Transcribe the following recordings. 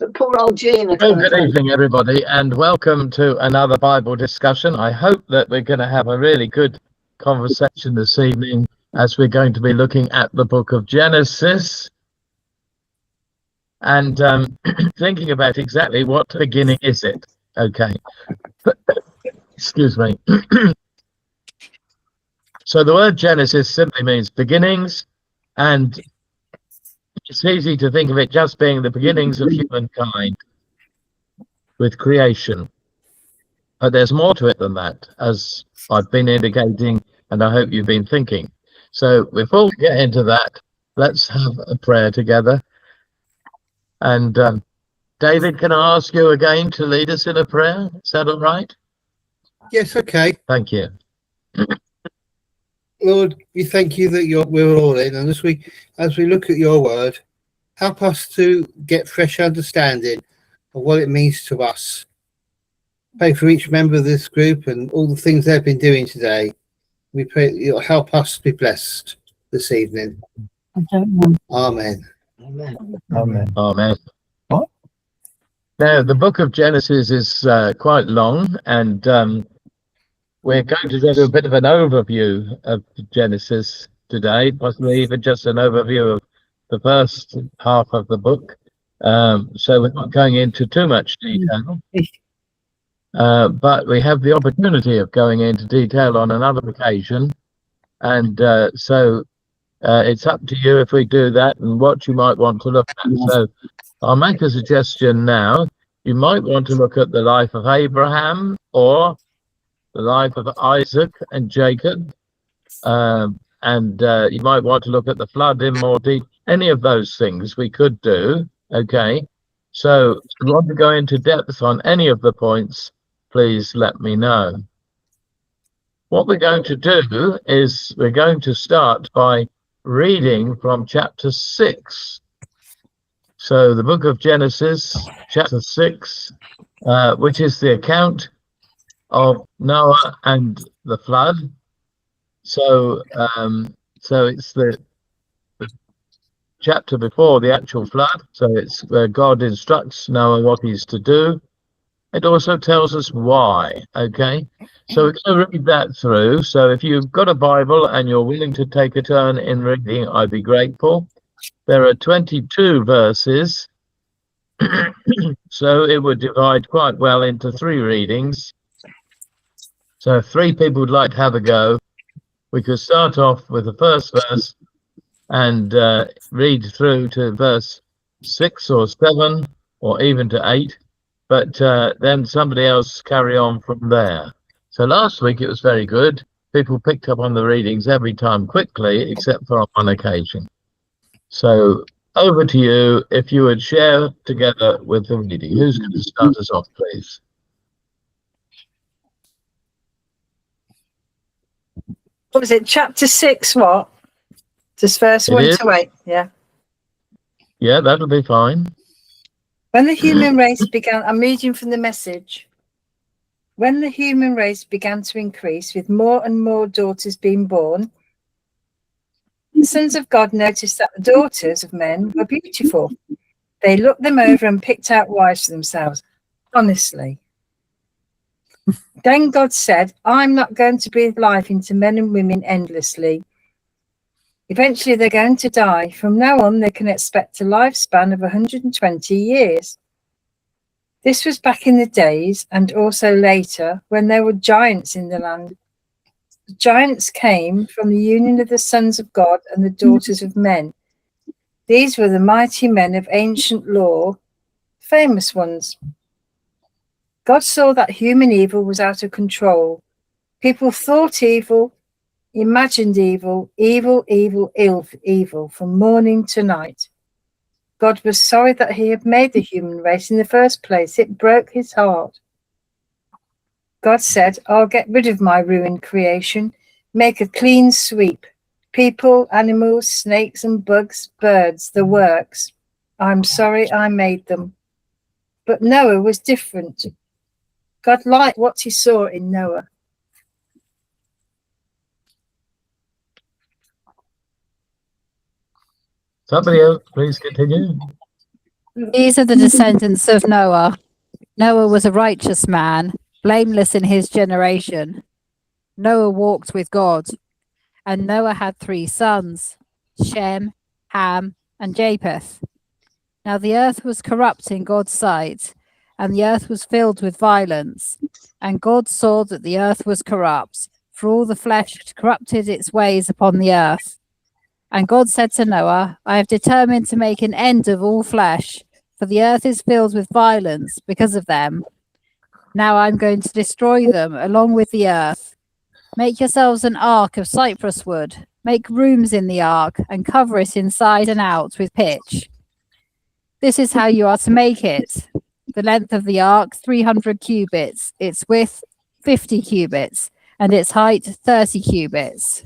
But poor old Gina. Well, good evening, everybody, and welcome to another Bible discussion. I hope that we're going to have a really good conversation this evening as we're going to be looking at the book of Genesis and thinking about exactly what beginning is it. Okay. Excuse me. So the word Genesis simply means beginnings, and it's easy to think of it just being the beginnings of humankind with creation. But there's more to it than that, as I've been indicating, and I hope you've been thinking. So before we get into that, let's have a prayer together. And David, can I ask you again to lead us in a prayer? Is that all right? Yes, okay. Thank you. Lord, we thank you that we're all in, and as we look at your word, help us to get fresh understanding of what it means to us. Pray for each member of this group and all the things they've been doing today. We pray that you'll help us be blessed this evening. Amen. Amen. Amen. Amen. What? Now, the book of Genesis is quite long, and we're going to do a bit of an overview of Genesis today, possibly even just an overview of the first half of the book. So we're not going into too much detail. But we have the opportunity of going into detail on another occasion, and so it's up to you if we do that and what you might want to look at. So I'll make a suggestion now. You might want to look at the life of Abraham or the life of Isaac and Jacob, and you might want to look at the flood in more detail. Any of those things we could do, okay? So if you want to go into depth on any of the points, please let me know. What we're going to do is we're going to start by reading from chapter 6. So the book of Genesis, chapter 6, which is the account of Noah and the flood. So it's the chapter before the actual flood. So it's where God instructs Noah what he's to do. It also tells us why, okay? So we're going to read that through. So if you've got a Bible and you're willing to take a turn in reading, I'd be grateful. There are 22 verses, so it would divide quite well into 3 readings. So if 3 people would like to have a go, we could start off with the first verse and read through to verse 6 or 7 or even to 8. But then somebody else carry on from there. So last week it was very good. People picked up on the readings every time quickly, except for on one occasion. So over to you, if you would share together with the reading. Who's going to start us off, please? What was it? Chapter 6, what? Just verse 1 to 8, yeah. Yeah, that'll be fine. When the human race began, I'm reading from the Message. When the human race began to increase, with more and more daughters being born, the sons of God noticed that the daughters of men were beautiful. They looked them over and picked out wives for themselves. Honestly. Then God said, I'm not going to breathe life into men and women endlessly. Eventually, they're going to die. From now on, they can expect a lifespan of 120 years. This was back in the days, and also later, when there were giants in the land. The giants came from the union of the sons of God and the daughters of men. These were the mighty men of ancient lore, famous ones. God saw that human evil was out of control. People thought evil, imagined evil, evil from morning to night. God was sorry that he had made the human race in the first place. It broke his heart. God said, I'll get rid of my ruined creation, make a clean sweep. People, animals, snakes and bugs, birds, the works. I'm sorry I made them. But Noah was different. God liked what he saw in Noah. Somebody else, please continue. These are the descendants of Noah. Noah was a righteous man, blameless in his generation. Noah walked with God, and Noah had 3 sons, Shem, Ham, and Japheth. Now the earth was corrupt in God's sight, and the earth was filled with violence. And God saw that the earth was corrupt, for all the flesh had corrupted its ways upon the earth. And God said to Noah, I have determined to make an end of all flesh, for the earth is filled with violence because of them. Now I'm going to destroy them along with the earth. Make yourselves an ark of cypress wood. Make rooms in the ark and cover it inside and out with pitch. This is how you are to make it. The length of the ark, 300 cubits, its width, 50 cubits, and its height, 30 cubits.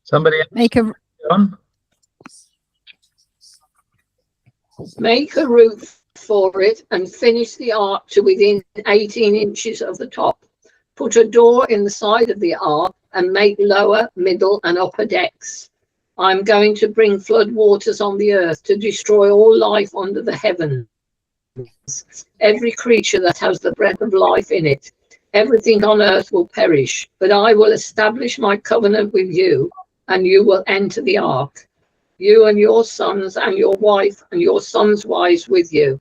Somebody Make a Make a roof for it and finish the ark to within 18 inches of the top. Put a door in the side of the ark and make lower, middle, and upper decks. I'm going to bring flood waters on the earth to destroy all life under the heavens. Every creature that has the breath of life in it. Everything on earth will perish, but I will establish my covenant with you, and you will enter the ark. You and your sons and your wife and your sons' wives with you.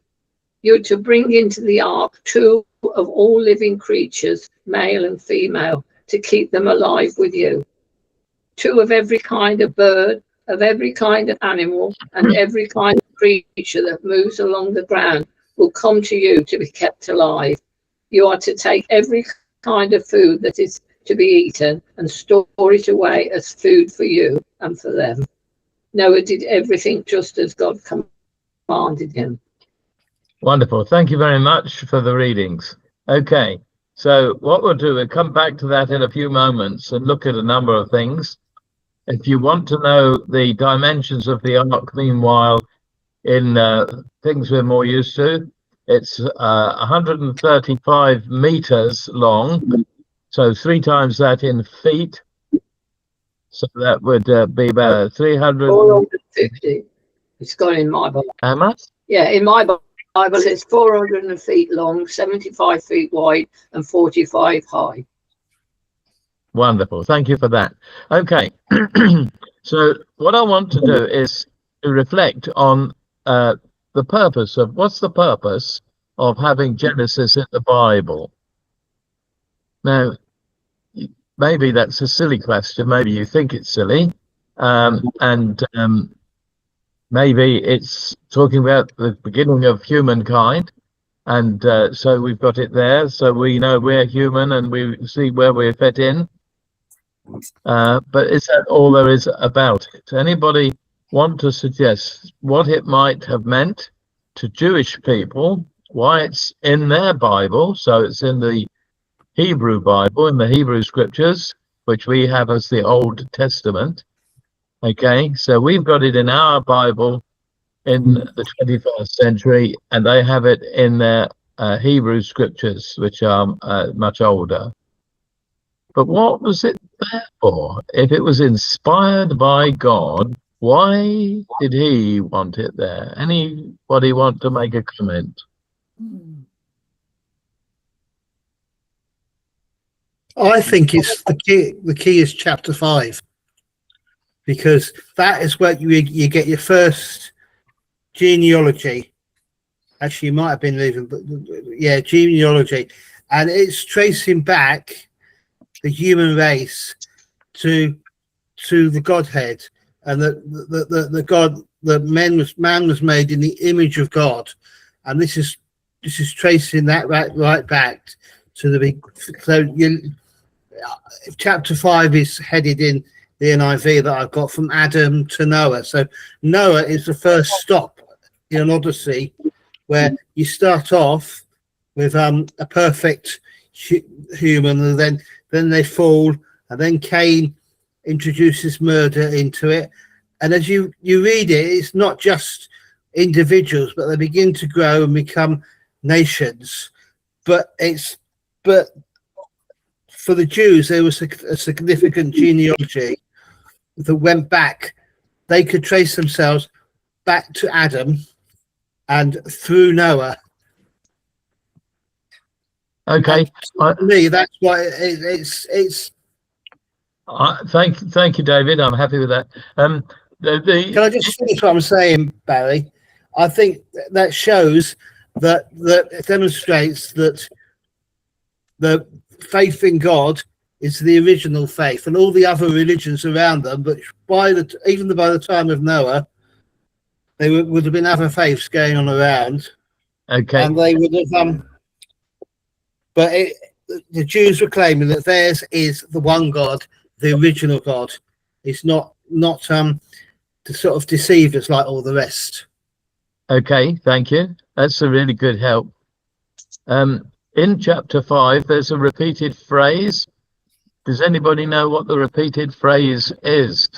You're to bring into the ark 2 of all living creatures, male and female, to keep them alive with you. 2 of every kind of bird, of every kind of animal, and every kind of creature that moves along the ground will come to you to be kept alive. You are to take every kind of food that is to be eaten and store it away as food for you and for them. Noah did everything just as God commanded him. Wonderful. Thank you very much for the readings. Okay, so what we'll do, we'll come back to that in a few moments and look at a number of things. If you want to know the dimensions of the ark, meanwhile, in things we're more used to, it's 135 meters long, so 3 times that in feet. So that would be about 300. 450. It's got in my Bible. How much? Yeah, in my Bible it's 400 feet long, 75 feet wide, and 45 high. Wonderful. Thank you for that. Okay. So what I want to do is to reflect on the purpose of what's the purpose of having Genesis in the Bible. Now, maybe that's a silly question. Maybe you think it's silly. Maybe it's talking about the beginning of humankind. And so we've got it there. So we know we're human and we see where we fit in. But is that all there is about it? Anybody want to suggest what it might have meant to Jewish people, why it's in their Bible? So it's in the Hebrew Bible, in the Hebrew scriptures, which we have as the Old Testament. Okay, so we've got it in our Bible in the 21st century, and they have it in their Hebrew scriptures, which are much older. But what was it there for? If it was inspired by God, why did he want it there? Anybody want to make a comment? I think it's the key. The key is chapter 5, because that is where you get your first genealogy. Actually, you might have been leaving, but yeah, genealogy, and it's tracing back the human race to the Godhead, and the God, man was made in the image of God, and this is tracing that right back to the big. So chapter 5 is headed in the NIV that I've got, from Adam to Noah. So Noah is the first stop in an Odyssey, where you start off with a perfect human, and then they fall, and then Cain introduces murder into it. And as you read it, it's not just individuals, but they begin to grow and become nations. But for the Jews, there was a significant genealogy that went back they could trace themselves back to Adam and through Noah. Okay. To me, that's why it's. Thank you, David. I'm happy with that. Can I just finish what I'm saying, Barry? I think that shows that it demonstrates that the faith in God is the original faith, and all the other religions around them. But even by the time of Noah, there would have been other faiths going on around. Okay. And they would have. But the Jews were claiming that theirs is the one God, the original God. It's not to sort of deceive us like all the rest. Okay, thank you. That's a really good help. In chapter 5, there's a repeated phrase. Does anybody know what the repeated phrase is?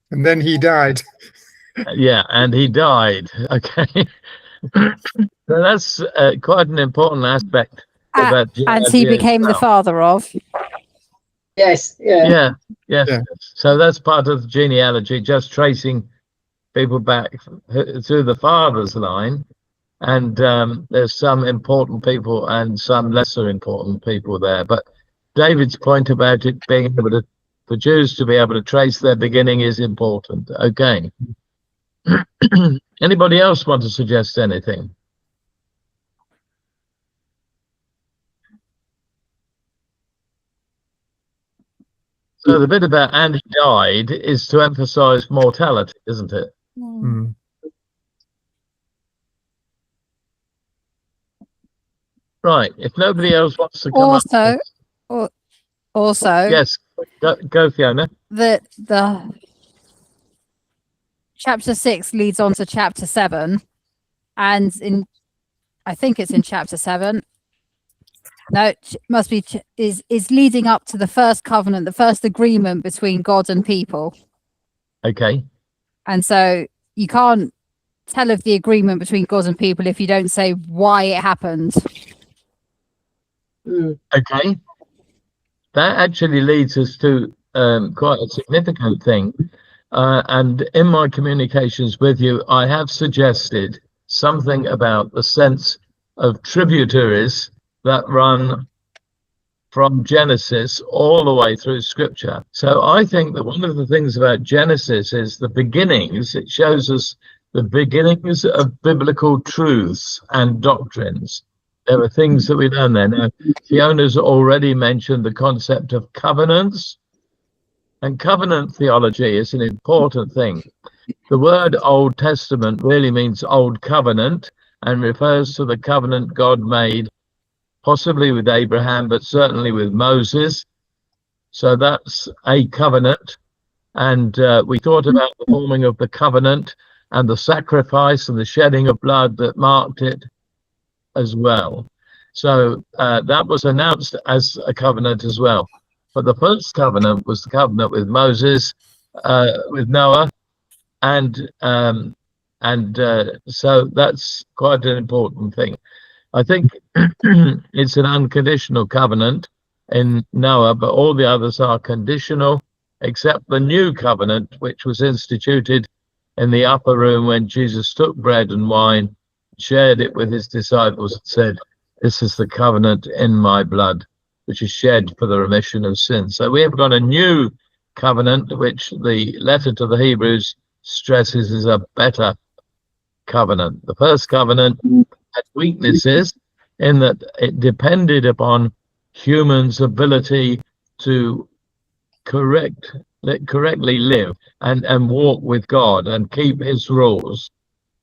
And then he died. Yeah, and he died. Okay. So that's quite an important aspect about and he became the father of. Yes, yeah. Yeah. So that's part of the genealogy, just tracing people back through the father's line. And there's some important people and some lesser important people there. But David's point about it being able to, for Jews to be able to trace their beginning is important. Okay. Anybody else want to suggest anything? So the bit about "and he died" is to emphasize mortality, isn't it? Mm. Right. If nobody else wants to come up. Also, Yes, go Fiona. the chapter 6 leads on to chapter 7, and I think it's in chapter 7. No, it must be is leading up to the first covenant, the first agreement between God and people. Okay. And so you can't tell of the agreement between God and people if you don't say why it happened. Okay. That actually leads us to quite a significant thing. And in my communications with you, I have suggested something about the sense of tributaries that run from Genesis all the way through Scripture. So I think that one of the things about Genesis is the beginnings. It shows us the beginnings of biblical truths and doctrines. There are things that we learn there. Now, Fiona's already mentioned the concept of covenants, and covenant theology is an important thing. The word Old Testament really means Old Covenant and refers to the covenant God made, possibly with Abraham, but certainly with Moses. So that's a covenant. And we thought about the forming of the covenant and the sacrifice and the shedding of blood that marked it as well. So that was announced as a covenant as well. But the first covenant was the covenant with Moses, with Noah, and so that's quite an important thing. I think it's an unconditional covenant in Noah, but all the others are conditional, except the new covenant, which was instituted in the upper room when Jesus took bread and wine, shared it with his disciples, and said, "This is the covenant in my blood, which is shed for the remission of sins." So we have got a new covenant, which the letter to the Hebrews stresses is a better covenant. The first covenant had weaknesses in that it depended upon humans' ability to correctly live and walk with God and keep his rules.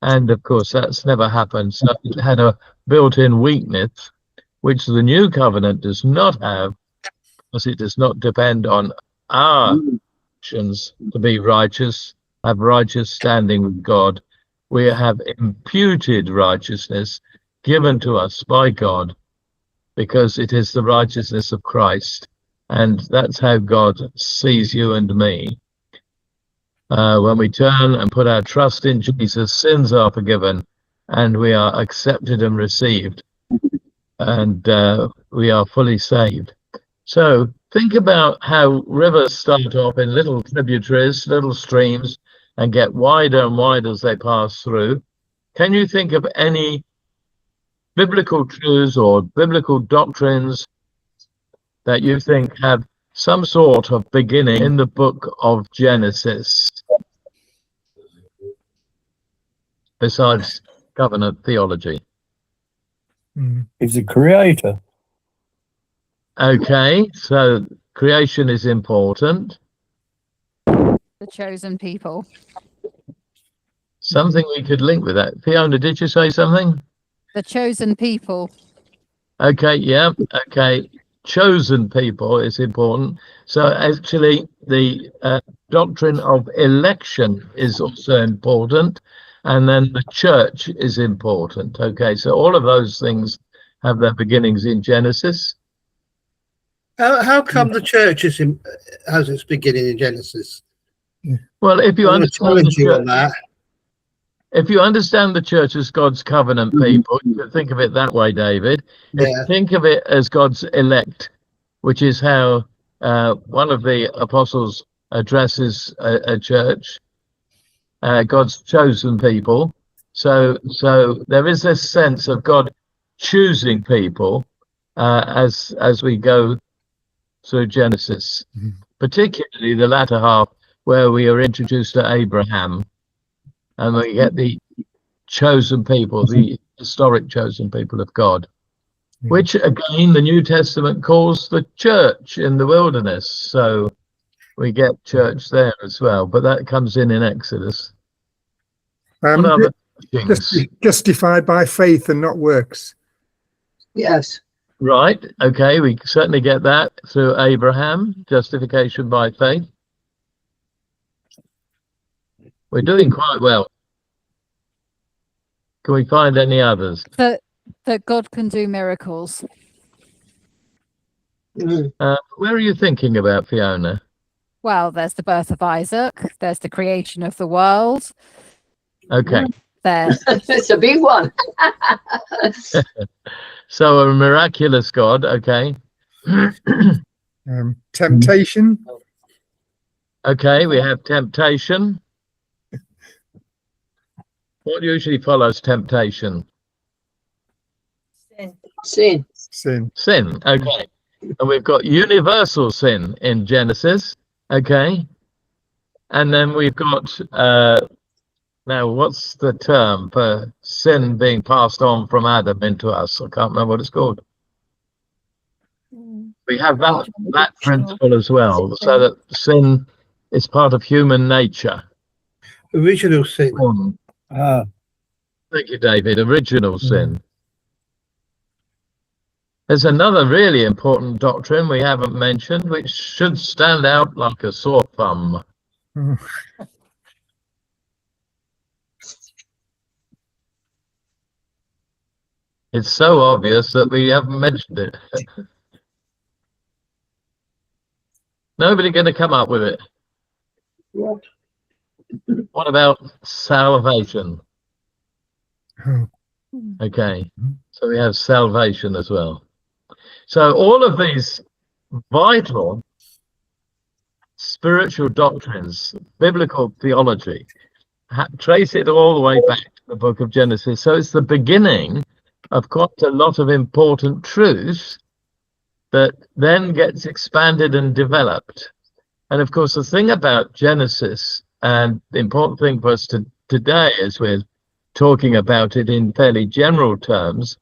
And of course, that's never happened. So it had a built-in weakness, which the new covenant does not have, because it does not depend on our actions to be righteous, have righteous standing with God. We have imputed righteousness given to us by God, because it is the righteousness of Christ. And that's how God sees you and me. When we turn and put our trust in Jesus, sins are forgiven and we are accepted and received, and we are fully saved. So think about how rivers start off in little tributaries, little streams, and get wider and wider as they pass through. Can you think of any biblical truths or biblical doctrines that you think have some sort of beginning in the book of Genesis, besides covenant theology? He's the creator. Okay, so creation is important. The chosen people. Something we could link with that. Fiona, did you say something? The chosen people. Okay, yeah, okay. Chosen people is important. So actually, the doctrine of election is also important, and then the church is important. Okay, so all of those things have their beginnings in Genesis. How come the church has its beginning in Genesis? Well, if you I'm going to challenge you on understand, that. if you understand the church as God's covenant people, you can think of it that way, David. If you Yeah. think of it as God's elect, which is how one of the apostles addresses a church, God's chosen people. So there is this sense of God choosing people as we go through Genesis, particularly the latter half where we are introduced to Abraham, and we get the chosen people, the historic chosen people of God, which again the New Testament calls the church in the wilderness. So we get church there as well, but that comes in Exodus. What other things? Justified by faith and not works. Yes. Right, okay, we certainly get that through Abraham, justification by faith. We're doing quite well. Can we find any others? That God can do miracles. Mm. Where are you thinking about, Fiona? Well, there's the birth of Isaac. There's the creation of the world. Okay, There's It's a big one. so a miraculous God, okay. Temptation. Okay, we have temptation. What usually follows temptation? Sin. Sin. Sin, okay. And we've got universal sin in Genesis, okay. And then we've got, now what's the term for sin being passed on from Adam into us? I can't remember what it's called. We have that principle as well, so that sin is part of human nature. Original sin. Thank you, David. Original sin. There's another really important doctrine we haven't mentioned, which should stand out like a sore thumb. It's so obvious that we haven't mentioned it. Nobody going to come up with it. What? What about salvation? Oh. Okay, so we have salvation as well. So all of these vital spiritual doctrines, biblical theology, trace it all the way back to the book of Genesis. So it's the beginning of quite a lot of important truths that then gets expanded and developed. And of course, the thing about Genesis, and the important thing for us today as we're talking about it in fairly general terms,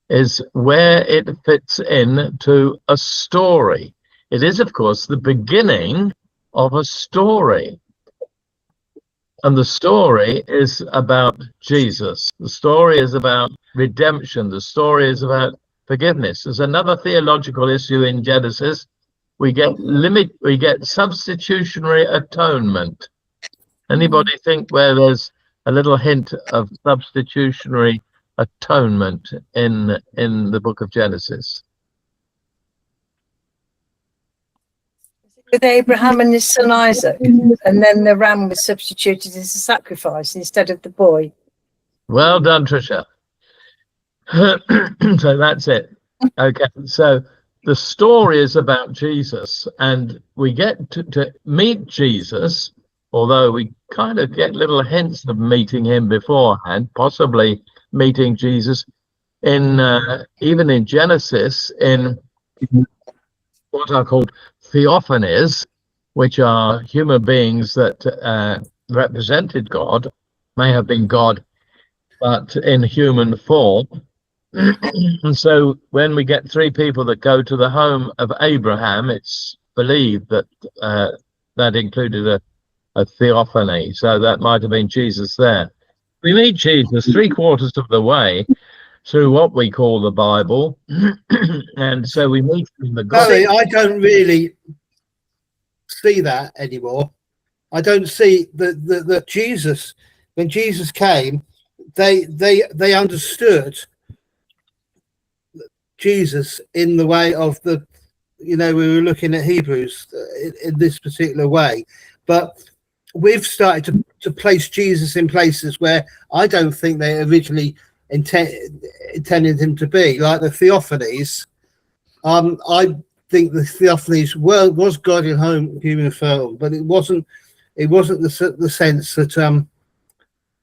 is where it fits in to a story. It is, of course, the beginning of a story. And the story is about Jesus. The story is about redemption. The story is about forgiveness. There's another theological issue in Genesis. We get substitutionary atonement. Anybody think where there's a little hint of substitutionary atonement in the book of Genesis? With Abraham and his son Isaac, and then the ram was substituted as a sacrifice instead of the boy. Well done, Tricia. So that's it. Okay, so the story is about Jesus, and we get to meet Jesus, although we kind of get little hints of meeting him beforehand, possibly meeting Jesus in even in Genesis, in what are called theophanies, which are human beings that represented God, may have been God, but in human form. And so when we get three people that go to the home of Abraham, it's believed that that included a theophany. So that might have been Jesus there. We meet Jesus 3/4 of the way through what we call the Bible. And so we meet in the Barry, gospel. I don't really see that anymore. I don't see that Jesus, when Jesus came, they understood Jesus in the way of the, we were looking at Hebrews in this particular way, but we've started to place Jesus in places where I don't think they originally intended him to be, like the theophanies. I think the theophanies was God in human form, but it wasn't the sense that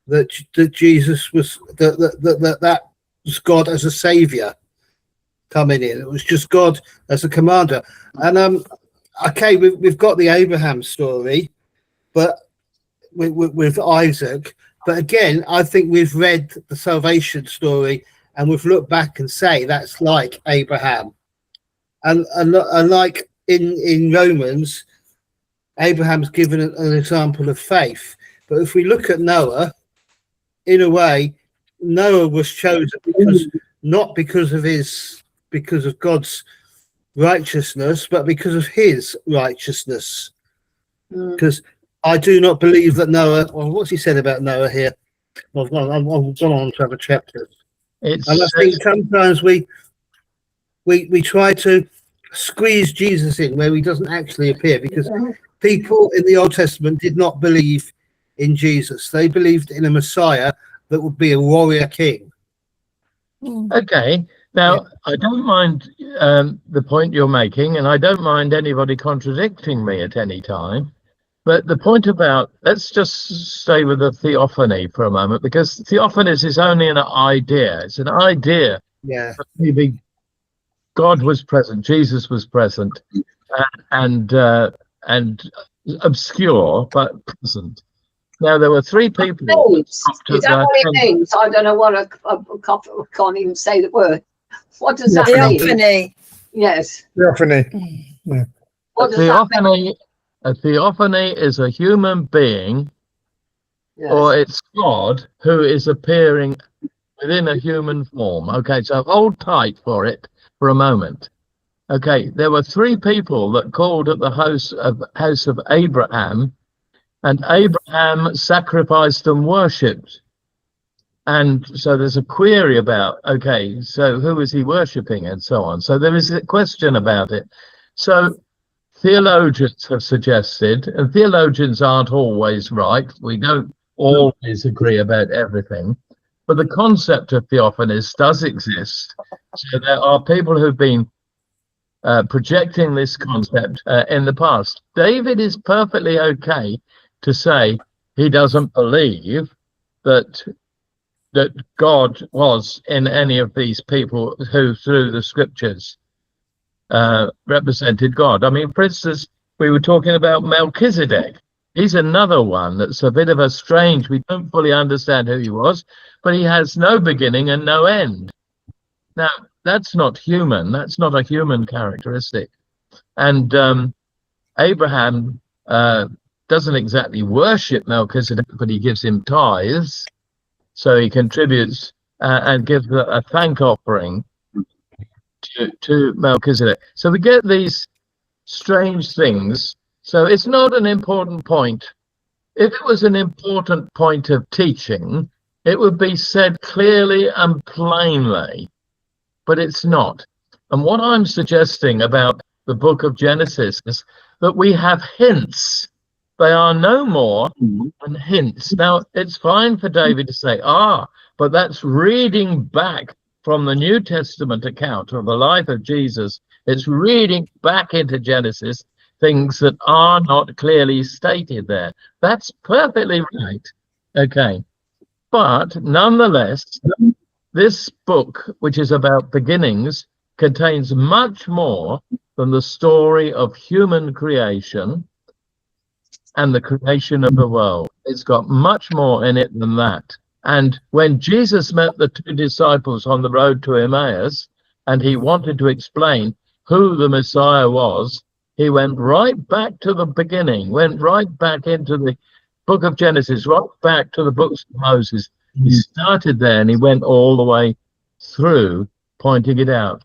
that Jesus was that was God as a savior coming in. It was just God as a commander. And okay, we've got the Abraham story, but with Isaac. But again, I think we've read the salvation story and we've looked back and say that's like Abraham. And like in Romans, Abraham's given an example of faith. But if we look at Noah, in a way, Noah was chosen not because of God's righteousness, but because of his righteousness. Because I do not believe that Noah, well, what's he said about Noah here? I've gone on to other chapters. And I think sometimes we try to squeeze Jesus in where he doesn't actually appear, because people in the Old Testament did not believe in Jesus. They believed in a Messiah that would be a warrior king. Okay. Now, I don't mind the point you're making, and I don't mind anybody contradicting me at any time. But the point about, let's just stay with the theophany for a moment, because theophanies is only an idea. It's an idea. Yeah. Maybe God was present, Jesus was present, and obscure but present. Now there were three people. Is that what it means? I don't know what I can't even say the word. What does that mean? Theophany. Yes. Theophany. Yeah. What does that mean? A theophany is a human being, Yes. or it's God who is appearing within a human form. Okay, so hold tight for it for a moment. Okay, there were three people that called at the house of Abraham, and Abraham sacrificed and worshipped. And so there's a query about, okay, so who is he worshipping and so on. So there is a question about it. So theologians have suggested, and theologians aren't always right, we don't always agree about everything, but the concept of theophanies does exist. So there are people who've been projecting this concept in the past. David is perfectly okay to say he doesn't believe that God was in any of these people who, through the scriptures, represented God. I mean, for instance, we were talking about Melchizedek. He's another one that's a bit of a strange, we don't fully understand who he was, but he has no beginning and no end. Now, that's not human. That's not a human characteristic. And Abraham doesn't exactly worship Melchizedek, but he gives him tithes. So he contributes and gives a thank offering to Melchizedek. So we get these strange things. So it's not an important point. If it was an important point of teaching, it would be said clearly and plainly, but it's not. And what I'm suggesting about the book of Genesis is that we have hints. They are no more than hints. Now, it's fine for David to say, but that's reading back from the New Testament account of the life of Jesus It's reading back into Genesis things that are not clearly stated there. That's perfectly right. Okay. But nonetheless, this book, which is about beginnings, contains much more than the story of human creation and the creation of the world. It's got much more in it than that. And when Jesus met the two disciples on the road to Emmaus, and he wanted to explain who the Messiah was, he went right back to the beginning, went right back into the book of Genesis, right back to the books of Moses. He started there and he went all the way through, pointing it out.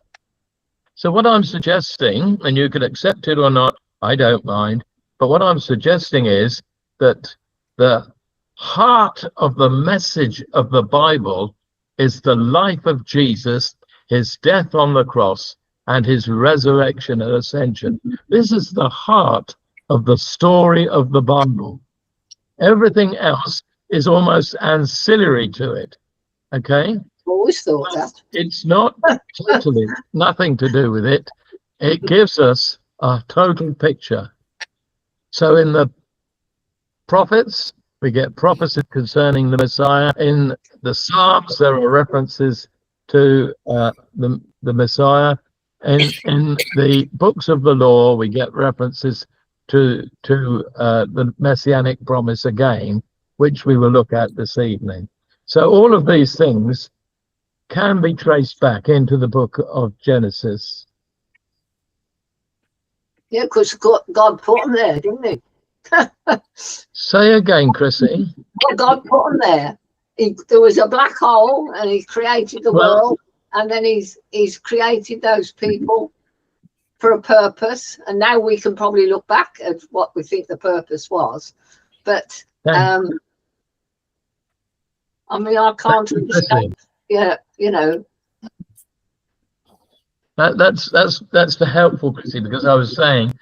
So what I'm suggesting, and you can accept it or not, I don't mind, but what I'm suggesting is that the heart of the message of the Bible is the life of Jesus, his death on the cross, and his resurrection and ascension. This is the heart of the story of the Bible. Everything else is almost ancillary to it. Okay? Always thought that. It's not totally nothing to do with it. It gives us a total picture. So in the prophets, we get prophecy concerning the Messiah. In the Psalms, there are references to the Messiah. In the books of the law, we get references to the messianic promise again, which we will look at this evening. So all of these things can be traced back into the book of Genesis. Yeah, because God put them there, didn't he? Say again, Chrissy. Well, God put them there. There was a black hole, and he created the world, and then he's created those people for a purpose. And now we can probably look back at what we think the purpose was. But I mean, I can't understand. Yeah, you know. That's the helpful, Chrissy, because I was saying,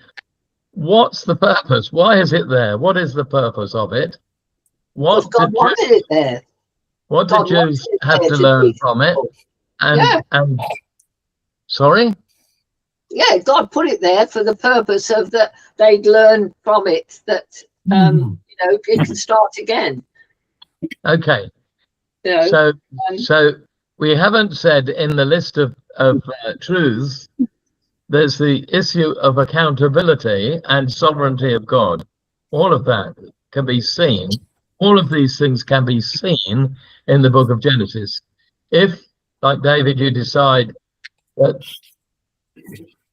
what's the purpose? Why is it there? What is the purpose of it? What God wanted it there. What did Jews have to learn from it? And sorry? Yeah, God put it there for the purpose of that they'd learn from it that you know, it can start again. Okay. You know, So we haven't said in the list of truths, there's the issue of accountability and sovereignty of God. All of that can be seen. All of these things can be seen in the book of Genesis. If, like David, you decide that,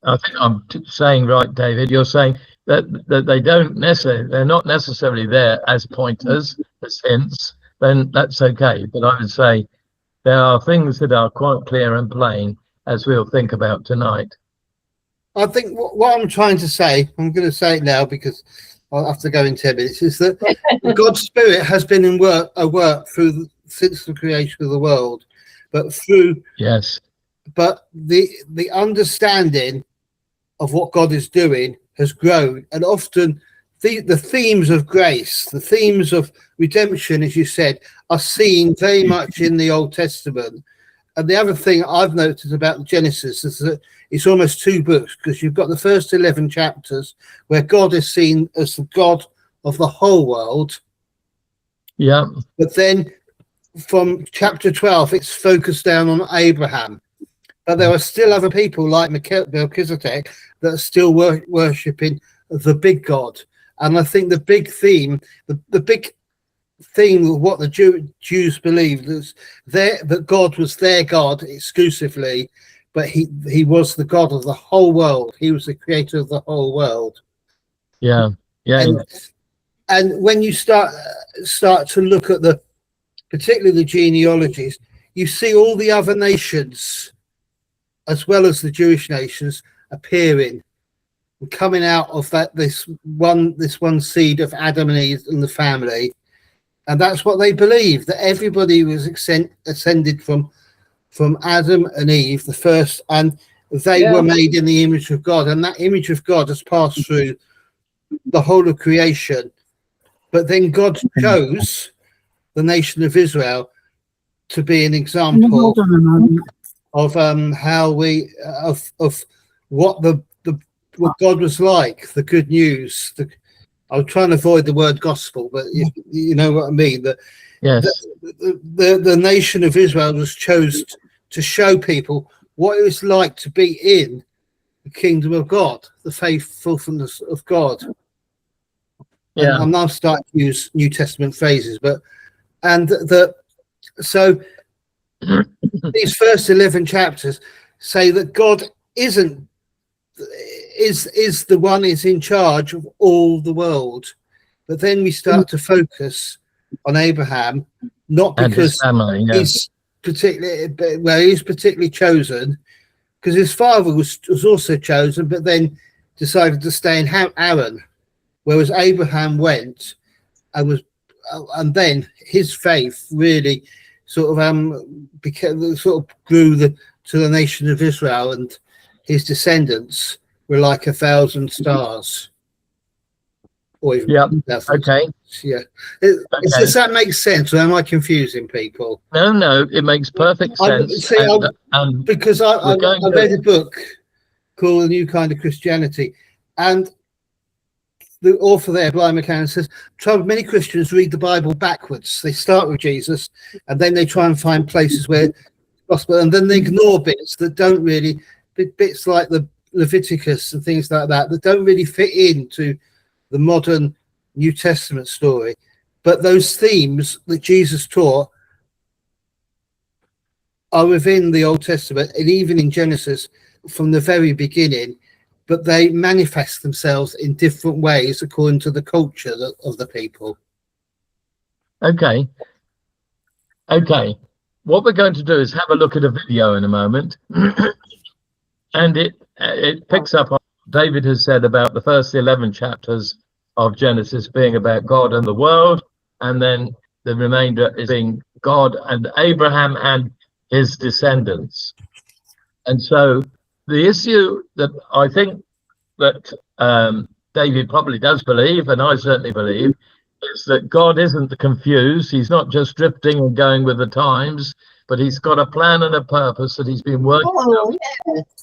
I think I'm saying right, David, you're saying that they don't necessarily, they're not necessarily there as pointers, as hints, then that's okay. But I would say there are things that are quite clear and plain, as we'll think about tonight. I think what I'm trying to say, I'm going to say it now because I'll have to go in 10 minutes, is that God's Spirit has been in work since the creation of the world, but through but the understanding of what God is doing has grown, and often the themes of grace, the themes of redemption, as you said, are seen very much in the Old Testament. And the other thing I've noticed about Genesis is that it's almost two books, because you've got the first 11 chapters where God is seen as the God of the whole world. Yeah. But then from chapter 12, it's focused down on Abraham. But there are still other people like Melchizedek that are still worshipping the big God. And I think the big theme, the big theme of what the Jews believed is that God was their God exclusively, but he was the God of the whole world. He was the creator of the whole world. Yeah. And when you start to look at particularly the genealogies, you see all the other nations, as well as the Jewish nations, appearing and coming out of this one seed of Adam and Eve and the family. And that's what they believe, that everybody was ascended from Adam and Eve, the first, and they were made in the image of God. And that image of God has passed through the whole of creation. But then God chose the nation of Israel to be an example of how we of what what God was like, the good news. I'm trying to avoid the word gospel, but you know what I mean. Yes. The nation of Israel was chosen to show people what it was like to be in the kingdom of God, the faithfulness of God. Yeah. I'm now starting to use New Testament phrases, so these first 11 chapters say that God is the one is in charge of all the world. But then we start to focus on Abraham, not And his because family, yeah. he's particularly chosen, because his father was also chosen, but then decided to stay in Haran, whereas Abraham went and then his faith really sort of grew to the nation of Israel, and his descendants were like 1,000 stars. Or even 1,000 Okay. stars. Yeah. Does that make sense, or am I confusing people? No, it makes perfect sense. Because I read a book called A New Kind of Christianity, and the author there, Blind McCann, says many Christians read the Bible backwards. They start with Jesus, and then they try and find places where gospel, and then they ignore bits that don't really, bits like the Leviticus and things like that don't really fit into the modern New Testament story. But those themes that Jesus taught are within the Old Testament and even in Genesis from the very beginning, but they manifest themselves in different ways according to the culture of the people. Okay. What we're going to do is have a look at a video in a moment. And it picks up on what David has said about the first 11 chapters of Genesis being about God and the world, and then the remainder is being God and Abraham and his descendants. And so the issue that I think that David probably does believe, and I certainly believe, is that God isn't confused. He's not just drifting and going with the times, but he's got a plan and a purpose that he's been working on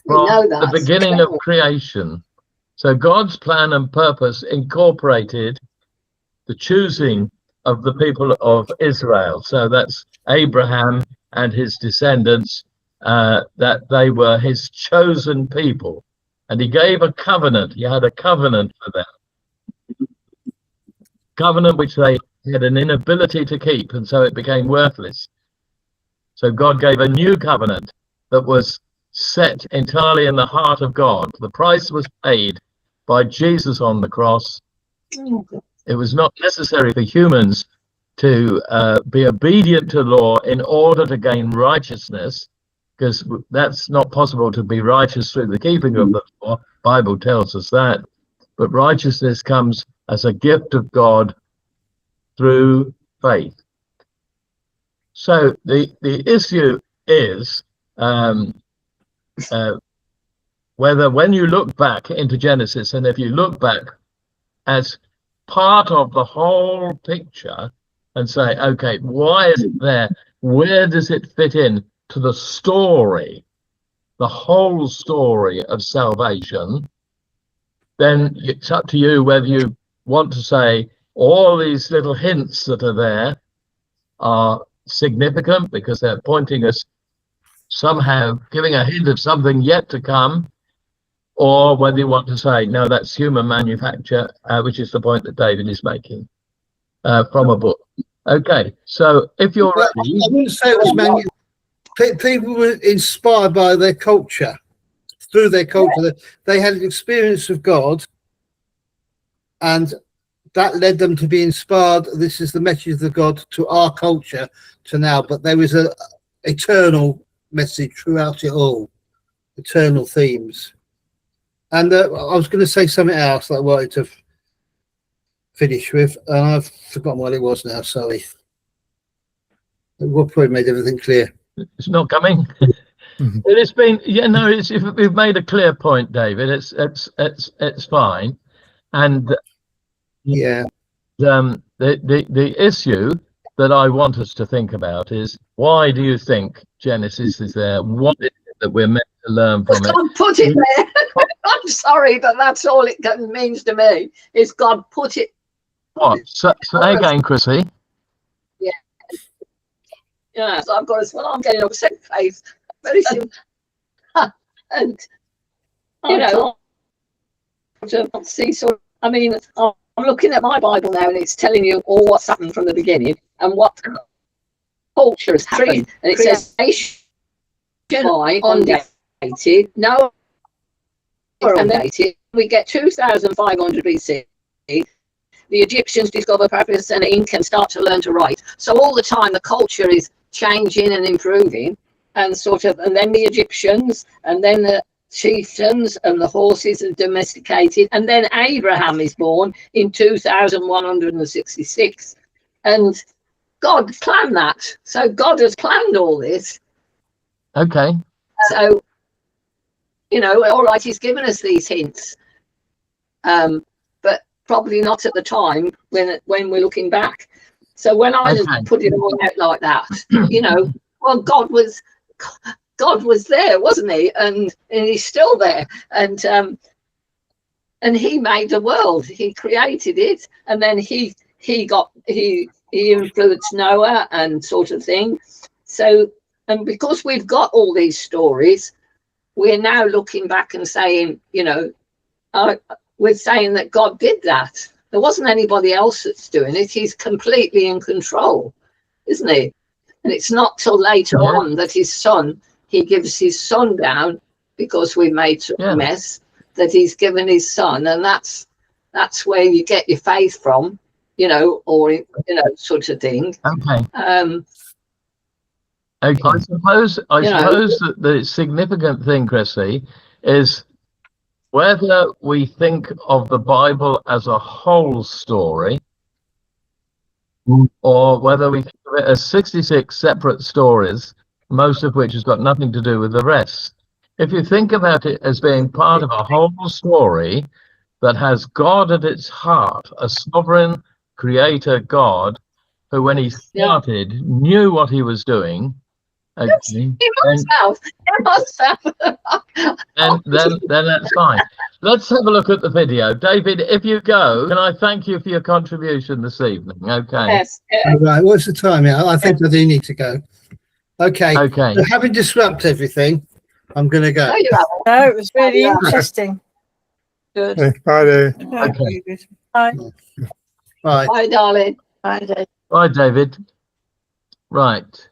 from the beginning of creation. So God's plan and purpose incorporated the choosing of the people of Israel. So that's Abraham and his descendants, that they were his chosen people. And he gave a covenant. He had a covenant for them. Covenant which they had an inability to keep, and so it became worthless. So God gave a new covenant that was set entirely in the heart of God. The price was paid by Jesus on the cross. It was not necessary for humans to be obedient to law in order to gain righteousness, because that's not possible to be righteous through the keeping of the law. Bible tells us that. But righteousness comes as a gift of God through faith. So the issue is whether, when you look back into Genesis, and if you look back as part of the whole picture and say, okay, why is it there? Where does it fit in to the story, the whole story of salvation? Then it's up to you whether you want to say all these little hints that are there are significant because they're pointing us somehow, giving a hint of something yet to come, or whether you want to say, no, that's human manufacture, which is the point that David is making from a book. Okay, so if you're ready. I wouldn't say it was people were inspired by their culture. Through their culture, they had an experience of God, and that led them to be inspired. This is the message of God to our culture to now, but there is a eternal message throughout it all, eternal themes. And I was going to say something else that I wanted to finish with, and I've forgotten what it was now. Sorry. We'll probably made everything clear. It's not coming. It's been, we've made a clear point, David. It's fine. And yeah, the issue that I want us to think about is, why do you think Genesis is there? What is it that we're meant to learn from it. God put it there. I'm sorry, but that's all it means to me. Is God put it? What? Say again, Chrissy. Yeah, so I've got as well. I'm getting upset face. Very simple. And you know, see, so I mean, I'm looking at my Bible now, and it's telling you all what's happened from the beginning and what culture has happened, and it says nation undated, no, and then we get 2,500 BC. The Egyptians discover papyrus and ink and start to learn to write. So all the time the culture is changing and improving, and sort of, and then the Egyptians, and then the chieftains, and the horses are domesticated, and then Abraham is born in 2166, and God planned that. So God has planned all this. Okay. So, you know, all right, he's given us these hints, but probably not at the time when we're looking back. So when I put it all out like that, you know, well, God was there, wasn't he? And he's still there. And he made the world. He created it, and then he influenced Noah and sort of thing. So, and because we've got all these stories, we're now looking back and saying, you know, we're saying that God did that. There wasn't anybody else that's doing it. He's completely in control, isn't he? And it's not till later on that he gives his son down because we made a mess, that he's given his son. And that's where you get your faith from, you know, or, you know, sort of thing. Okay. I suppose that the significant thing, Chrissy, is whether we think of the Bible as a whole story, or whether we think of it as 66 separate stories, most of which has got nothing to do with the rest. If you think about it as being part of a whole story that has God at its heart, a sovereign creator God, who when he started knew what he was doing. Okay. He must have. And then that's fine. Let's have a look at the video. David, if you go, can I thank you for your contribution this evening? Okay. Yes. All right, what's the time? Yeah, I think I do need to go. Okay. Okay. So having disrupted everything, I'm going to go. No, you haven't. No, it was really interesting. Good. Okay, bye there. Okay. Bye. Right. Bye, darling. Bye, Dave. Bye, David. Right.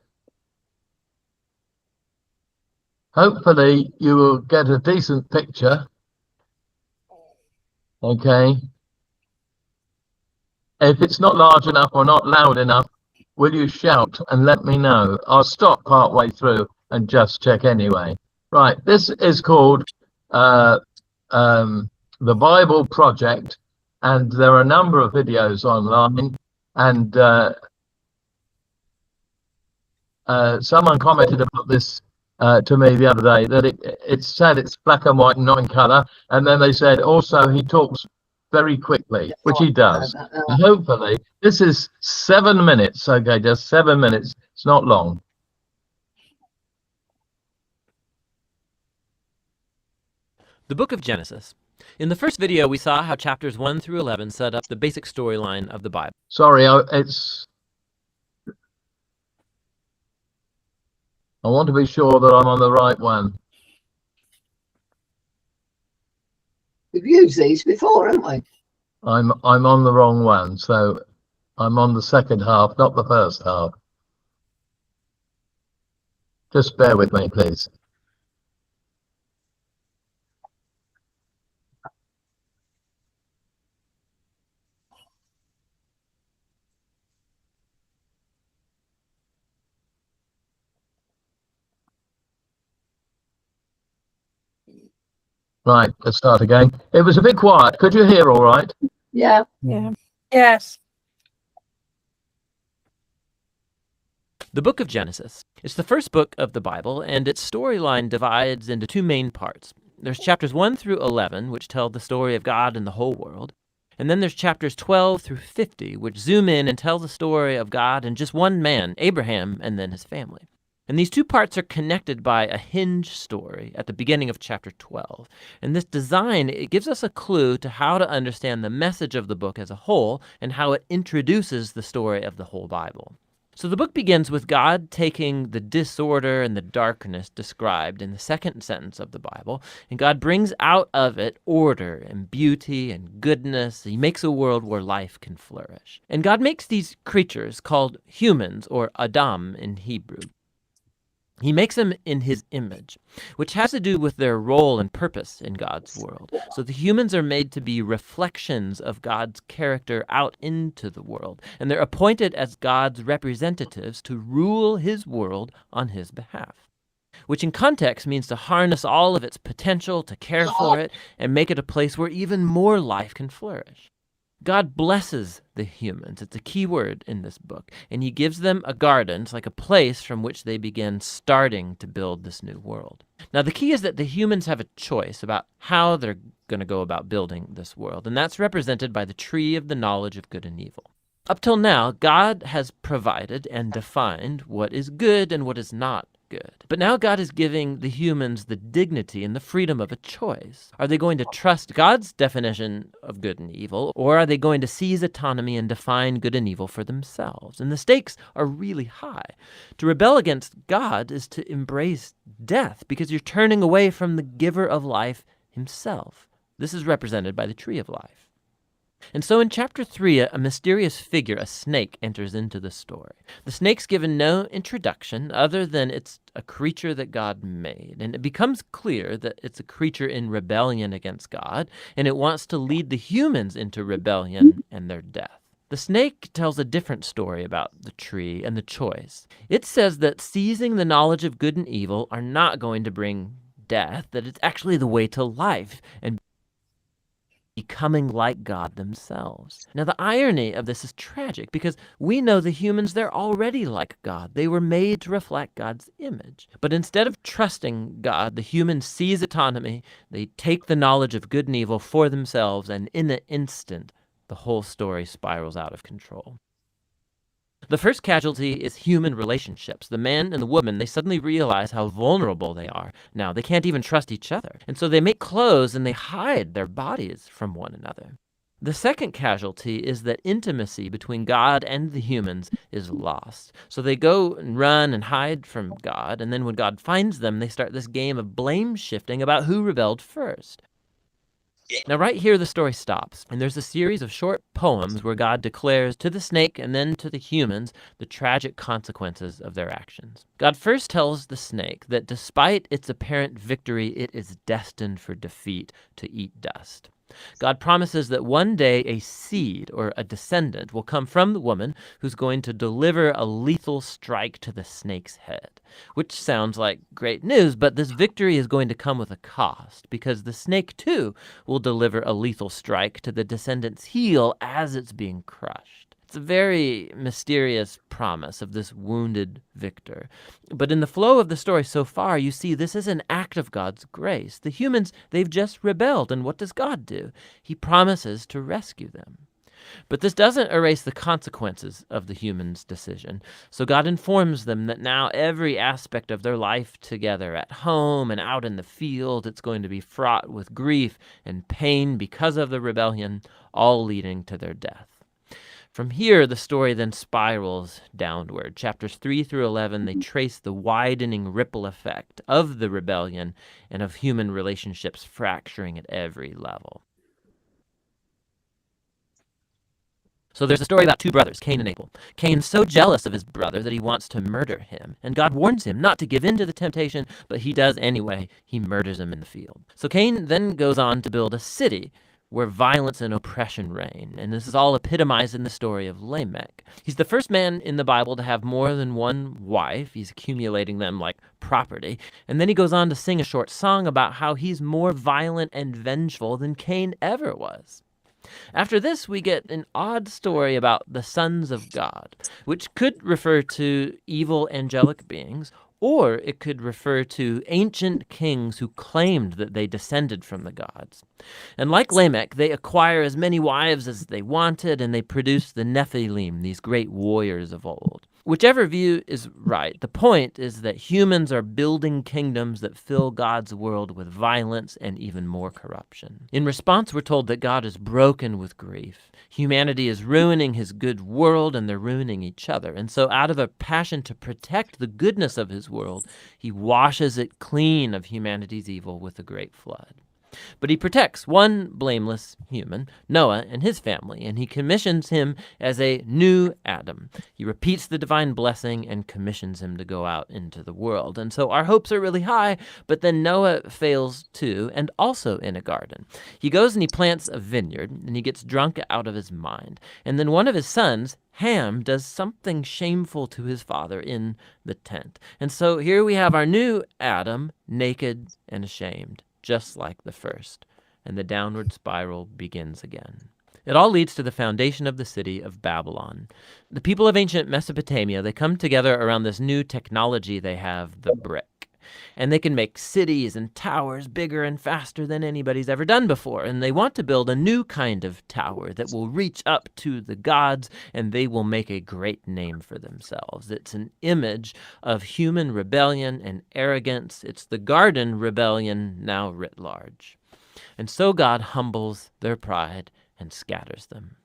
Hopefully you will get a decent picture. Okay. If it's not large enough or not loud enough, will you shout and let me know? I'll stop part way through and just check anyway. Right. This is called the Bible Project, and there are a number of videos online, and someone commented about this to me the other day, that it said it's black and white and not in color, and then they said also he talks very quickly, which he does. And hopefully this is 7 minutes. Okay, just 7 minutes. It's not long. The Book of Genesis. In the first video, we saw how chapters 1 through 11 set up the basic storyline of the Bible. Sorry, I want to be sure that I'm on the right one. We've used these before, haven't we? I'm on the wrong one, so I'm on the second half, not the first half. Just bear with me, please. Right, let's start again. It was a bit quiet. Could you hear all right? Yeah. Yes. The Book of Genesis. It's the first book of the Bible, and its storyline divides into two main parts. There's chapters 1 through 11, which tell the story of God and the whole world. And then there's chapters 12 through 50, which zoom in and tell the story of God and just one man, Abraham, and then his family. And these two parts are connected by a hinge story at the beginning of chapter 12. And this design, it gives us a clue to how to understand the message of the book as a whole and how it introduces the story of the whole Bible. So the book begins with God taking the disorder and the darkness described in the second sentence of the Bible, and God brings out of it order and beauty and goodness. He makes a world where life can flourish. And God makes these creatures called humans, or Adam in Hebrew. He makes them in his image, which has to do with their role and purpose in God's world. So the humans are made to be reflections of God's character out into the world, and they're appointed as God's representatives to rule his world on his behalf, which in context means to harness all of its potential, to care for it, and make it a place where even more life can flourish. God blesses the humans. It's a key word in this book. And he gives them a garden. It's like a place from which they begin starting to build this new world. Now, the key is that the humans have a choice about how they're going to go about building this world. And that's represented by the tree of the knowledge of good and evil. Up till now, God has provided and defined what is good and what is not good. But now God is giving the humans the dignity and the freedom of a choice. Are they going to trust God's definition of good and evil, or are they going to seize autonomy and define good and evil for themselves? And the stakes are really high. To rebel against God is to embrace death, because you're turning away from the giver of life himself. This is represented by the tree of life. And so in chapter 3, a mysterious figure, a snake, enters into the story. The snake's given no introduction other than it's a creature that God made. And it becomes clear that it's a creature in rebellion against God, and it wants to lead the humans into rebellion and their death. The snake tells a different story about the tree and the choice. It says that seizing the knowledge of good and evil are not going to bring death, that it's actually the way to life and becoming like God themselves. Now, the irony of this is tragic because we know the humans, they're already like God. They were made to reflect God's image. But instead of trusting God, the humans seize autonomy, they take the knowledge of good and evil for themselves, and in an instant, the whole story spirals out of control. The first casualty is human relationships. The man and the woman, they suddenly realize how vulnerable they are. Now, they can't even trust each other. And so they make clothes and they hide their bodies from one another. The second casualty is that intimacy between God and the humans is lost. So they go and run and hide from God, and then when God finds them, they start this game of blame shifting about who rebelled first. Now, right here, the story stops, and there's a series of short poems where God declares to the snake and then to the humans the tragic consequences of their actions. God first tells the snake that despite its apparent victory, it is destined for defeat, to eat dust. God promises that one day a seed or a descendant will come from the woman who's going to deliver a lethal strike to the snake's head, which sounds like great news, but this victory is going to come with a cost because the snake too will deliver a lethal strike to the descendant's heel as it's being crushed. It's a very mysterious promise of this wounded victor. But in the flow of the story so far, you see this is an act of God's grace. The humans, they've just rebelled, and what does God do? He promises to rescue them. But this doesn't erase the consequences of the humans' decision. So God informs them that now every aspect of their life together, at home and out in the field, it's going to be fraught with grief and pain because of the rebellion, all leading to their death. From here, the story then spirals downward. Chapters 3 through 11, they trace the widening ripple effect of the rebellion and of human relationships fracturing at every level. So there's a story about two brothers, Cain and Abel. Cain's so jealous of his brother that he wants to murder him. And God warns him not to give in to the temptation, but he does anyway. He murders him in the field. So Cain then goes on to build a city where violence and oppression reign. And this is all epitomized in the story of Lamech. He's the first man in the Bible to have more than one wife. He's accumulating them like property. And then he goes on to sing a short song about how he's more violent and vengeful than Cain ever was. After this, we get an odd story about the sons of God, which could refer to evil angelic beings, or it could refer to ancient kings who claimed that they descended from the gods. And like Lamech, they acquire as many wives as they wanted, and they produce the Nephilim, these great warriors of old. Whichever view is right, the point is that humans are building kingdoms that fill God's world with violence and even more corruption. In response, we're told that God is broken with grief. Humanity is ruining his good world, and they're ruining each other. And so out of a passion to protect the goodness of his world, he washes it clean of humanity's evil with a great flood. But he protects one blameless human, Noah, and his family, and he commissions him as a new Adam. He repeats the divine blessing and commissions him to go out into the world. And so our hopes are really high, but then Noah fails too, and also in a garden. He goes and he plants a vineyard, and he gets drunk out of his mind. And then one of his sons, Ham, does something shameful to his father in the tent. And so here we have our new Adam, naked and ashamed, just like the first, and the downward spiral begins again. It all leads to the foundation of the city of Babylon. The people of ancient Mesopotamia, they come together around this new technology they have, the brick. And they can make cities and towers bigger and faster than anybody's ever done before. And they want to build a new kind of tower that will reach up to the gods, and they will make a great name for themselves. It's an image of human rebellion and arrogance. It's the garden rebellion now writ large. And so God humbles their pride and scatters them.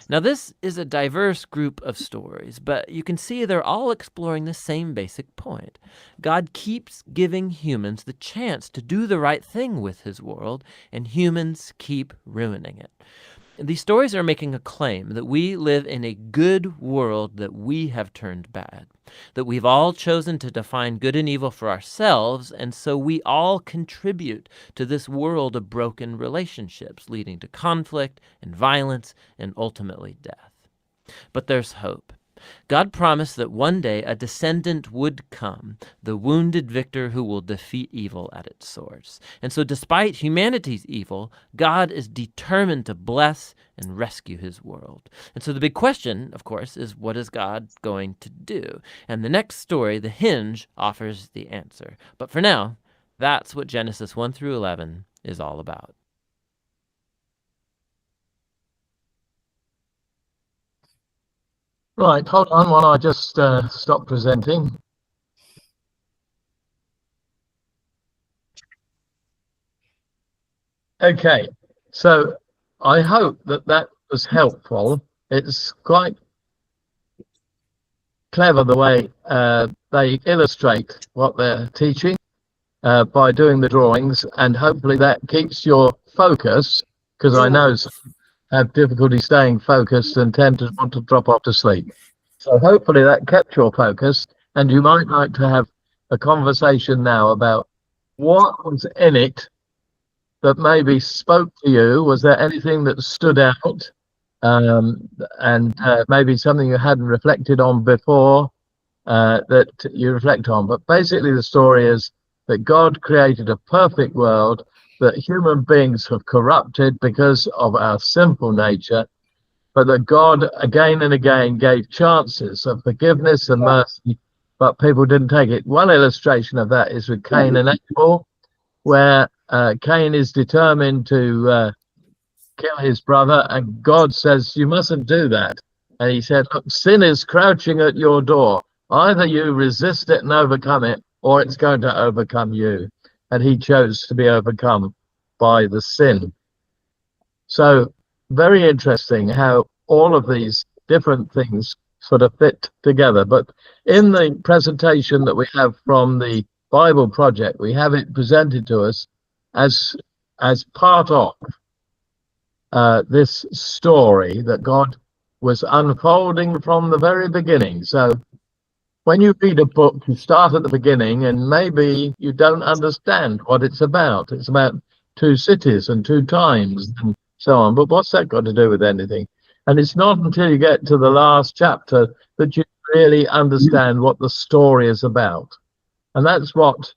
Now, this is a diverse group of stories, but you can see they're all exploring the same basic point. God keeps giving humans the chance to do the right thing with his world, and humans keep ruining it. These stories are making a claim that we live in a good world that we have turned bad, that we've all chosen to define good and evil for ourselves, and so we all contribute to this world of broken relationships, leading to conflict and violence and ultimately death. But there's hope. God promised that one day a descendant would come, the wounded victor who will defeat evil at its source. And so despite humanity's evil, God is determined to bless and rescue his world. And so the big question, of course, is what is God going to do? And the next story, The Hinge, offers the answer. But for now, that's what Genesis 1 through 11 is all about. Right, hold on while I just stop presenting. Okay, so I hope that was helpful. It's quite clever the way they illustrate what they're teaching by doing the drawings, and hopefully that keeps your focus, because I know some have difficulty staying focused and tend to want to drop off to sleep. So hopefully that kept your focus, and you might like to have a conversation now about what was in it that maybe spoke to you. Was there anything that stood out, and maybe something you hadn't reflected on before that you reflect on? But basically the story is that God created a perfect world that human beings have corrupted because of our sinful nature, but that God again and again gave chances of forgiveness and mercy, but people didn't take it. One illustration of that is with Cain and Abel, where Cain is determined to kill his brother, and God says, you mustn't do that. And he said, look, sin is crouching at your door. Either you resist it and overcome it, or it's going to overcome you. And he chose to be overcome by the sin. So very interesting how all of these different things sort of fit together. But in the presentation that we have from the Bible Project, we have it presented to us as part of this story that God was unfolding from the very beginning. So when you read a book, you start at the beginning, and maybe you don't understand what it's about. It's about two cities and two times and so on. But what's that got to do with anything? And it's not until you get to the last chapter that you really understand what the story is about. And that's what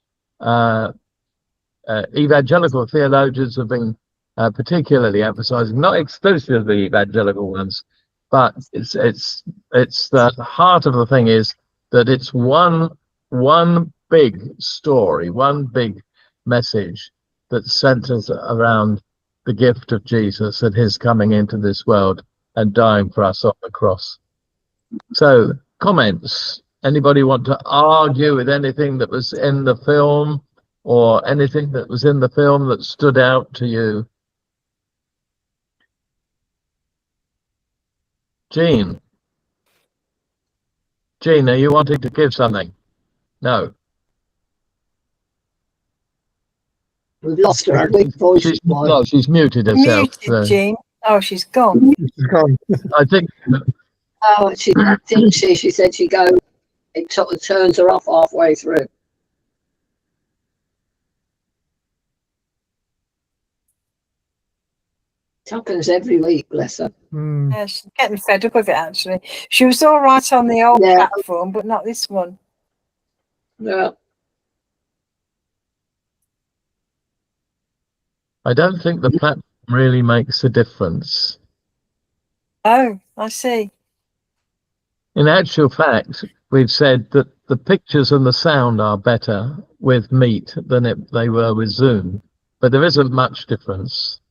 evangelical theologians have been particularly emphasizing, not exclusively evangelical ones, but it's the heart of the thing is that it's one big story, one big message that centers around the gift of Jesus and his coming into this world and dying for us on the cross. So comments? Anybody want to argue with anything that was in the film, or anything that was in the film that stood out to you? Jean, are you wanting to give something? No. We've lost her. Our weak voice. She's muted herself. Muted, Jean. Oh, she's gone. She's gone. I think. Oh, didn't she? She said she'd go. It turns her off halfway through. It happens every week, bless her. Mm. Yeah, she's getting fed up with it, actually. She was all right on the old platform, but not this one. Yeah. I don't think the platform really makes a difference. Oh, I see. In actual fact, we've said that the pictures and the sound are better with Meet than they were with Zoom, but there isn't much difference.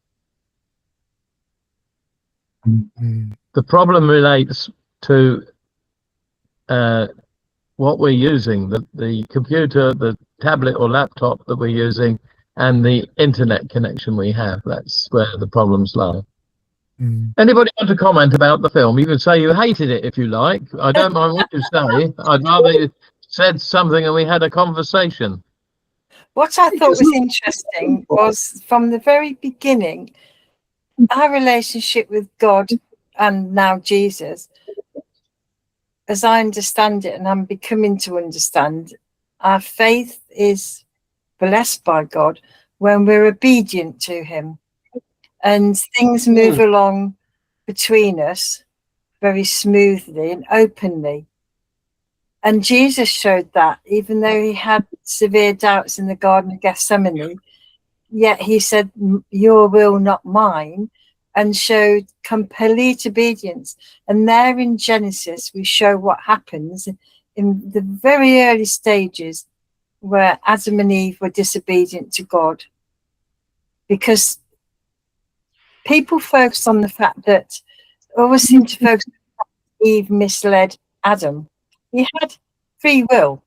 Mm. The problem relates to what we're using, the computer, the tablet or laptop that we're using, and the internet connection we have. That's where the problems lie. Mm. Anybody want to comment about the film? You can say you hated it if you like. I don't mind what you say. I'd rather you said something and we had a conversation. What I thought was interesting was from the very beginning, our relationship with God and now Jesus, as I understand it, and I'm becoming to understand, our faith is blessed by God when we're obedient to him, and things move along between us very smoothly and openly. And Jesus showed that, even though he had severe doubts in the Garden of Gethsemane, yet he said, your will, not mine, and showed complete obedience. And there in Genesis, we show what happens in the very early stages where Adam and Eve were disobedient to God. Because people focus on the fact that, always seem to focus on the fact that Eve misled Adam. He had free will.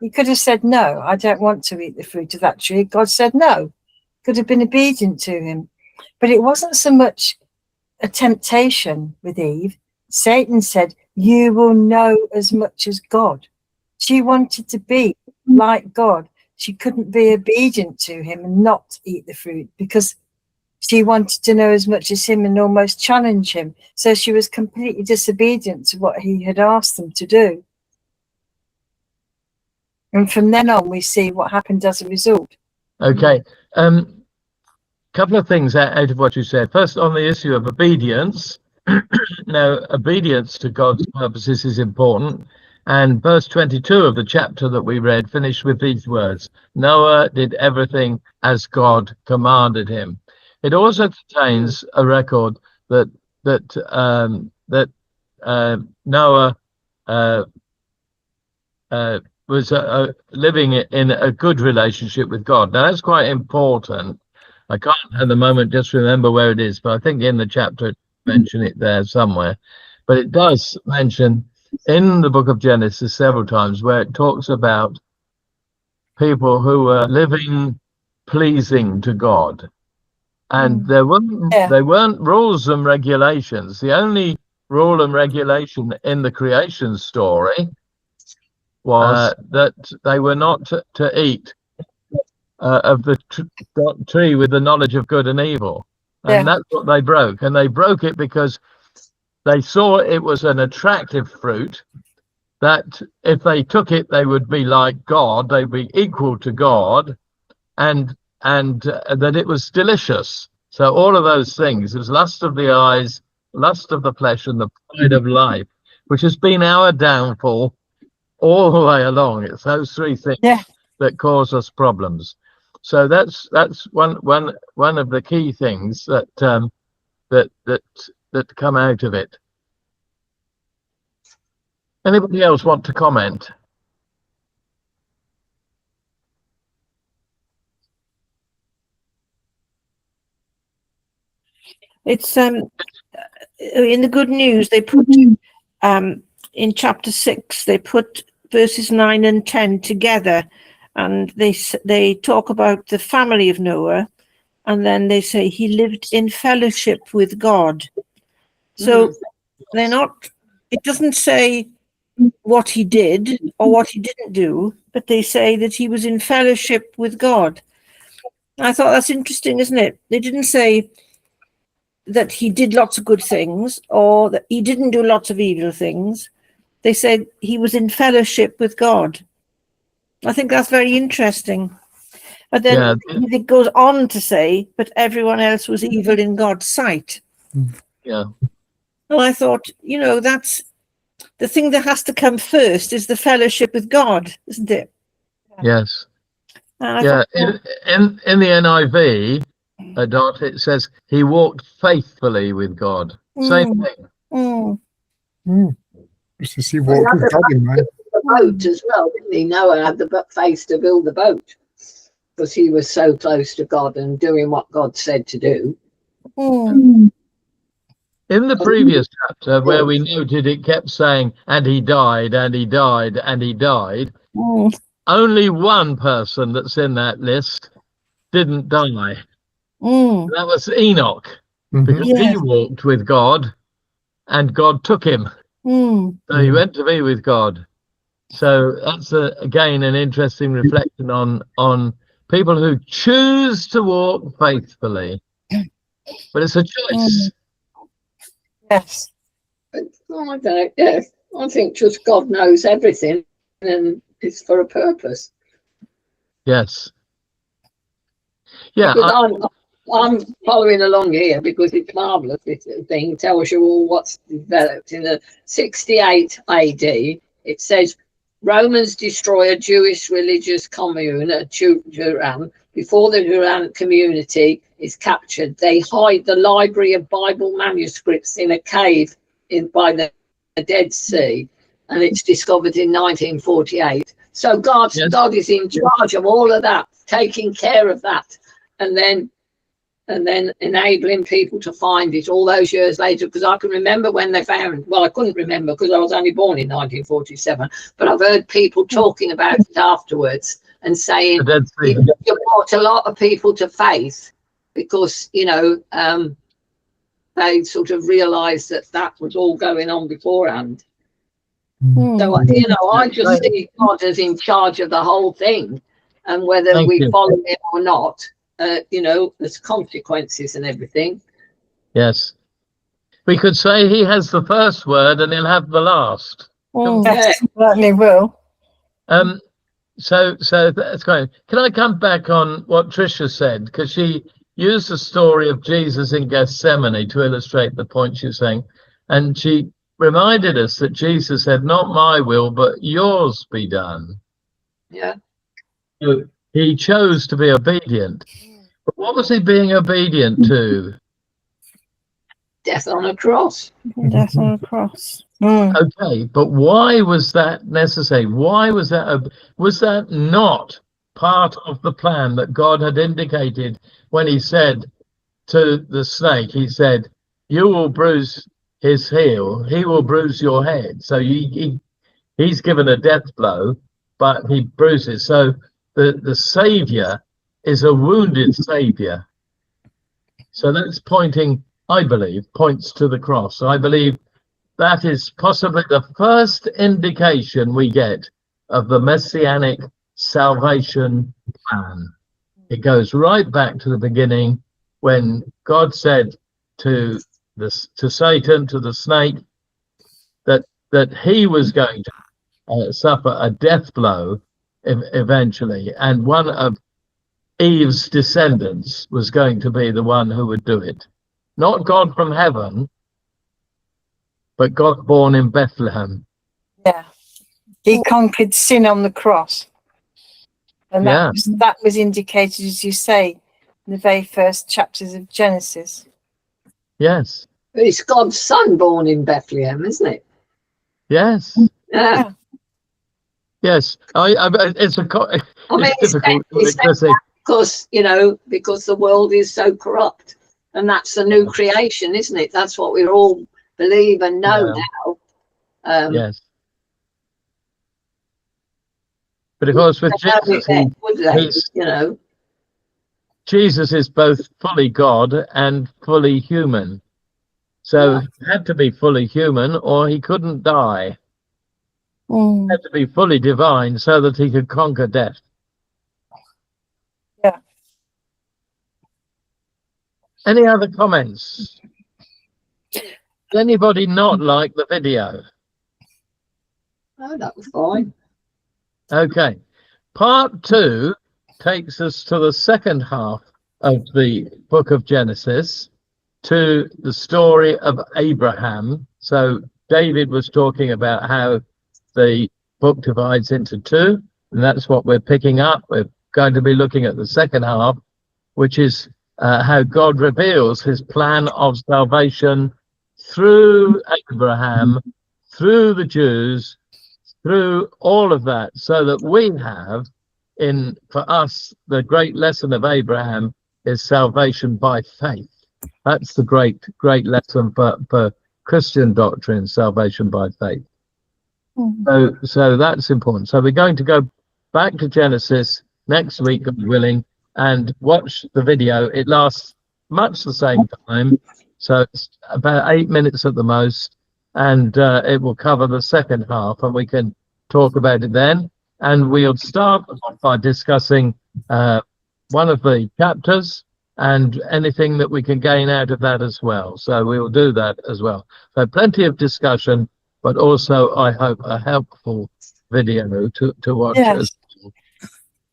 He could have said, no, I don't want to eat the fruit of that tree. God said no. Could have been obedient to him. But it wasn't so much a temptation with Eve. Satan said, you will know as much as God. She wanted to be like God. She couldn't be obedient to him and not eat the fruit because she wanted to know as much as him and almost challenge him. So she was completely disobedient to what he had asked them to do. And from then on, we see what happened as a result. Okay. Couple of things out of what you said. First, on the issue of obedience. Now, obedience to God's purposes is important. And verse 22 of the chapter that we read finished with these words: Noah did everything as God commanded him. It also contains a record that Noah was living in a good relationship with God. Now, that's quite important. I can't at the moment just remember where it is, but I think in the chapter mention it there somewhere. But it does mention in the book of Genesis several times where it talks about people who were living pleasing to God. And there weren't rules and regulations. The only rule and regulation in the creation story was that they were not to eat of the tree with the knowledge of good and evil. And that's what they broke. And they broke it because they saw it was an attractive fruit, that if they took it, they would be like God, they'd be equal to God, and that it was delicious. So all of those things, it was lust of the eyes, lust of the flesh, and the pride of life, which has been our downfall all the way along. It's those three things that cause us problems. So that's one of the key things that come out of it. Anybody else want to comment? It's in the Good News they put in chapter 6, they put verses 9 and 10 together, and they talk about the family of Noah, and then they say he lived in fellowship with God. So they're not, it doesn't say what he did or what he didn't do, but they say that he was in fellowship with God. I thought that's interesting, isn't it? They didn't say that he did lots of good things or that he didn't do lots of evil things. They said he was in fellowship with God. I think that's very interesting. But then it goes on to say, but everyone else was evil in God's sight. Yeah. And I thought, you know, that's the thing that has to come first is the fellowship with God, isn't it? Yes. And I Yeah. thought, In the NIV, Dot, it says he walked faithfully with God. Same thing. Just to see what was God in man. The boat as well, didn't he? Noah had the faith to build the boat because he was so close to God and doing what God said to do. In the previous chapter, where we noted it kept saying, and he died, and he died, and he died, only one person that's in that list didn't die. That was Enoch, because he walked with God, and God took him. So he went to be with God. So that's, again, an interesting reflection on people who choose to walk faithfully. But it's a choice. yes. I don't know. Yeah, I think just God knows everything, and it's for a purpose. Yes. Yeah. I'm following along here because it's marvellous. This little thing tells you all what's developed. In the 68 AD, it says Romans destroy a Jewish religious commune at Duran. Before the Duran community is captured, they hide the library of Bible manuscripts in a cave by the Dead Sea, and it's discovered in 1948. So God is in charge of all of that, taking care of that, and then enabling people to find it all those years later. Because I can remember when they found, well, I couldn't remember because I was only born in 1947, but I've heard people talking about it afterwards and saying it brought a lot of people to faith because, you know, they sort of realised that was all going on beforehand. So, you know, I just see God as in charge of the whole thing, and whether we follow him or not, you know, there's consequences and everything. Yes. We could say he has the first word and he'll have the last. Yes, certainly will. So that's great. Can I come back on what Tricia said? Because she used the story of Jesus in Gethsemane to illustrate the point she was saying. And she reminded us that Jesus said, not my will, but yours be done. Yeah. So he chose to be obedient. But what was he being obedient to? Death on a cross. Death on a cross. Okay, but why was that necessary? Why was that not part of the plan that God had indicated when he said to the snake, he said, you will bruise his heel, he will bruise your head. So he's given a death blow, but he bruises. So the Savior is a wounded Savior. So that's pointing, I believe, points to the cross. I believe that is possibly the first indication we get of the messianic salvation plan. It goes right back to the beginning when God said to Satan, to the snake, that he was going to suffer a death blow eventually, and one of Eve's descendants was going to be the one who would do it. Not God from heaven, but God born in Bethlehem. Yeah. He conquered sin on the cross. And that was indicated, as you say, in the very first chapters of Genesis. Yes. But it's God's son born in Bethlehem, isn't it? Yes. Yeah. Yes. It's difficult because, you know, because the world is so corrupt, and that's the new creation, isn't it? That's what we all believe and know now. Yes. But of course, with have it Jesus, then, would they? he's, You know, Jesus is both fully God and fully human. So he had to be fully human or he couldn't die. He had to be fully divine so that he could conquer death. Yeah. Any other comments? Does anybody not like the video? oh, that was fine. Okay. Part 2 takes us to the second half of the book of Genesis, to the story of Abraham. So David was talking about how the book divides into two, and that's what we're picking up. We're going to be looking at the second half, which is how God reveals his plan of salvation through Abraham, through the Jews, through all of that, so that we have, for us, the great lesson of Abraham is salvation by faith. That's the great lesson for Christian doctrine, salvation by faith. So that's important. So we're going to go back to Genesis next week, God willing, and watch the video. It lasts much the same time, so it's about 8 minutes at the most, and it will cover the second half, and we can talk about it then. And we'll start by discussing one of the chapters and anything that we can gain out of that as well. So we'll do that as well. So plenty of discussion, but also, I hope, a helpful video to watch. Yes.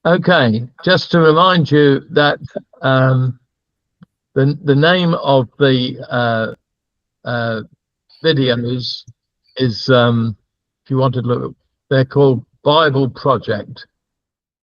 Okay, just to remind you that the name of the videos is, if you want to look, they're called Bible Project.